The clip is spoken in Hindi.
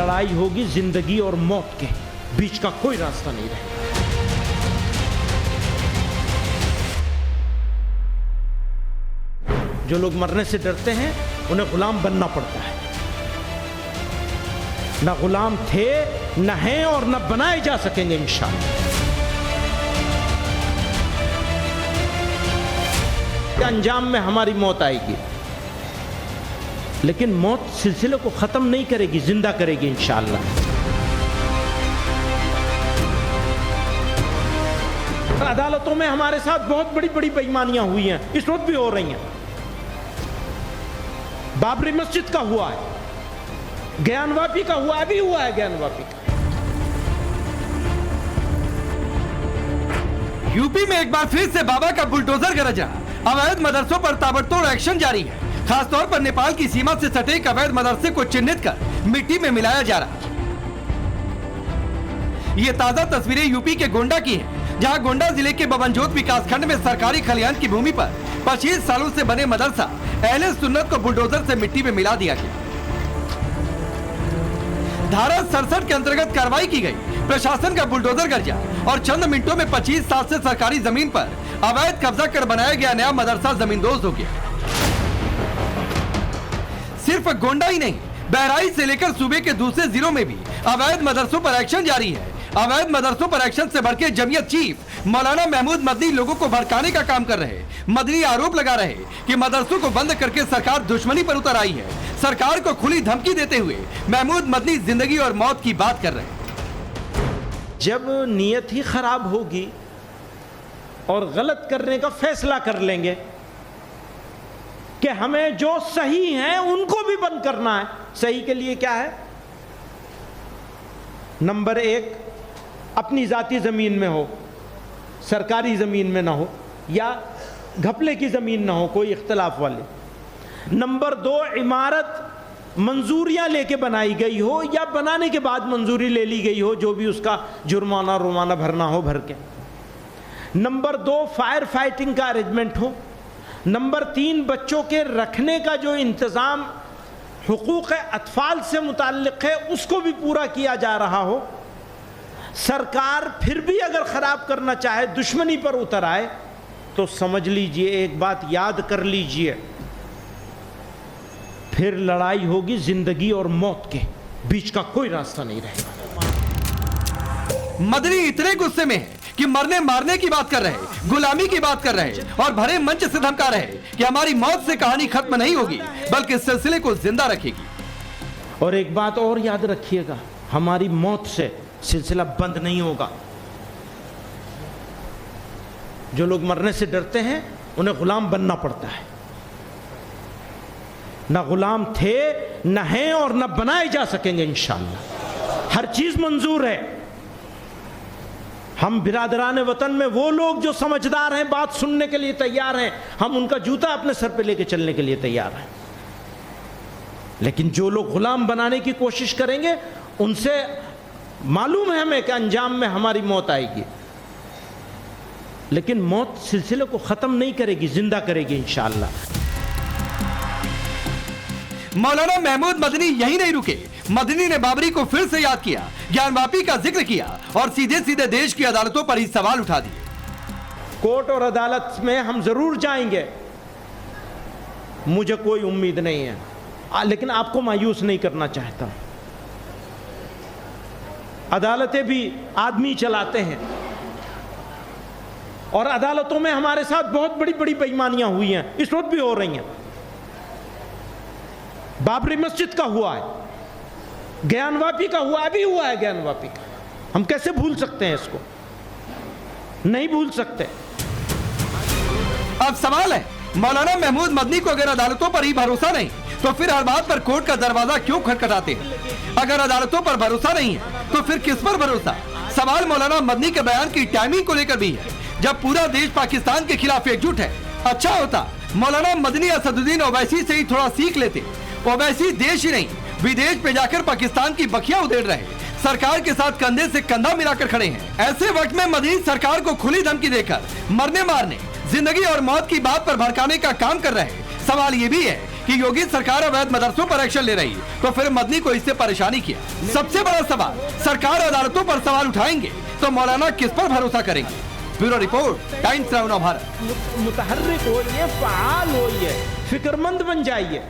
लड़ाई होगी जिंदगी और मौत के बीच का कोई रास्ता नहीं रहेगा। जो लोग मरने से डरते हैं उन्हें गुलाम बनना पड़ता है। न गुलाम थे, न हैं और न बनाए जा सकेंगे इंशाअल्लाह। अंजाम में हमारी मौत आएगी, लेकिन मौत सिलसिले को खत्म नहीं करेगी, जिंदा करेगी इंशाअल्लाह। अदालतों में हमारे साथ बहुत बड़ी बड़ी बेईमानियां हुई हैं, इस वक्त भी हो रही हैं। बाबरी मस्जिद का हुआ है, ज्ञानवापी का हुआ, अभी हुआ है ज्ञानवापी का। यूपी में एक बार फिर से बाबा का बुलडोजर गरजा। अवैध मदरसों पर ताबड़तोड़ एक्शन जारी है। खासतौर पर नेपाल की सीमा से सटे एक अवैध मदरसे को चिन्हित कर मिट्टी में मिलाया जा रहा है। ये ताजा तस्वीरें यूपी के गोंडा की हैं, जहां गोंडा जिले के बबनजोत विकासखंड में सरकारी खलिहान की भूमि पर 25 सालों से बने मदरसा अहले सुन्नत को बुलडोजर से मिट्टी में मिला दिया गया। धारा 67 के अंतर्गत कार्रवाई की गई। प्रशासन का बुलडोजर गरजा और चंद मिनटों में 25 साल से सरकारी जमीन पर अवैध कब्जा कर बनाया गया नया मदरसा जमींदोज हो गया। सिर्फ गोंडा ही नहीं, बहराइच से लेकर सूबे के दूसरे जिलों में भी अवैध मदरसों पर एक्शन जारी है। अवैध मदरसों पर एक्शन से बढ़ के जमीयत चीफ मौलाना महमूद मदनी लोगों को भड़काने का काम कर रहे। मदनी आरोप लगा रहे कि मदरसों को बंद करके सरकार दुश्मनी पर उतर आई है। सरकार को खुली धमकी देते हुए महमूद मदनी जिंदगी और मौत की बात कर रहे हैं। जब नीयत ही खराब होगी और गलत करने का फैसला कर लेंगे कि हमें जो सही है उनको भी बंद करना है। सही के लिए क्या है? नंबर 1, अपनी जाती जमीन में हो, सरकारी जमीन में ना हो, या घपले की जमीन ना हो, कोई इख्तलाफ वाले। नंबर 2, इमारत मंजूरियां लेके बनाई गई हो या बनाने के बाद मंजूरी ले ली गई हो, जो भी उसका जुर्माना रुमाना भरना हो भर के। नंबर 2, फायर फाइटिंग का अरेंजमेंट हो। नंबर 3, बच्चों के रखने का जो इंतज़ाम हुकूक़ अतफाल से मुताल्लिक़ है उसको भी पूरा किया जा रहा हो। सरकार फिर भी अगर ख़राब करना चाहे, दुश्मनी पर उतर आए, तो समझ लीजिए, एक बात याद कर लीजिए, फिर लड़ाई होगी जिंदगी और मौत के बीच का कोई रास्ता नहीं रहेगा। मदनी इतने गुस्से में है कि मरने मारने की बात कर रहे, गुलामी की बात कर रहे और भरे मंच से धमका रहे कि हमारी मौत से कहानी खत्म नहीं होगी बल्कि इस सिलसिले को जिंदा रखेगी। और एक बात और याद रखिएगा, हमारी मौत से सिलसिला बंद नहीं होगा। जो लोग मरने से डरते हैं उन्हें गुलाम बनना पड़ता है। न गुलाम थे, न हैं और न बनाए जा सकेंगे इंशाअल्लाह। हर चीज मंजूर है। हम बिरादरान वतन में वो लोग जो समझदार हैं, बात सुनने के लिए तैयार हैं, हम उनका जूता अपने सर पे लेके चलने के लिए तैयार हैं। लेकिन जो लोग गुलाम बनाने की कोशिश करेंगे, उनसे मालूम है हमें कि अंजाम में हमारी मौत आएगी, लेकिन मौत सिलसिले को खत्म नहीं करेगी, जिंदा करेगी इंशाअल्लाह। मौलाना महमूद मदनी यही नहीं रुके। मदनी ने बाबरी को फिर से याद किया, ज्ञानवापी का जिक्र किया और सीधे सीधे देश की अदालतों पर ही सवाल उठा दिए। कोर्ट और अदालत में हम जरूर जाएंगे, मुझे कोई उम्मीद नहीं है, लेकिन आपको मायूस नहीं करना चाहता। अदालतें भी आदमी चलाते हैं और अदालतों में हमारे साथ बहुत बड़ी बड़ी बेईमानियां हुई हैं, इस वक्त भी हो रही हैं। बाबरी मस्जिद का हुआ है, ज्ञानवापी का हुआ, अभी हुआ है ज्ञानवापी का। हम कैसे भूल सकते हैं इसको? नहीं भूल सकते। अब सवाल है, मौलाना महमूद मदनी को अगर अदालतों पर ही भरोसा नहीं तो फिर हर बात पर कोर्ट का दरवाजा क्यों खटखटाते हैं? अगर अदालतों पर भरोसा नहीं है तो फिर किस पर भरोसा? सवाल मौलाना मदनी के बयान की टाइमिंग को लेकर भी है। जब पूरा देश पाकिस्तान के खिलाफ एकजुट है, अच्छा होता मौलाना मदनी असदुद्दीन ओवैसी से ही थोड़ा सीख लेते। ओवैसी देश ही नहीं, विदेश पे जाकर पाकिस्तान की बखियां उधेड़ रहे, सरकार के साथ कंधे से कंधा मिलाकर खड़े हैं। ऐसे वक्त में मदनी सरकार को खुली धमकी देकर मरने मारने, जिंदगी और मौत की बात पर भड़काने का काम कर रहे हैं। सवाल ये भी है कि योगी सरकार अवैध मदरसों पर एक्शन ले रही है, तो फिर मदनी को इससे परेशानी किया। सबसे बड़ा सवाल, सरकार अदालतों पर सवाल उठाएंगे तो मौलाना किस पर भरोसा करेंगे? Bureau report, Times Now Bharat. मुतहर्रिक होइए, फ़आल होइए, फिक्रमंद बन जाइए।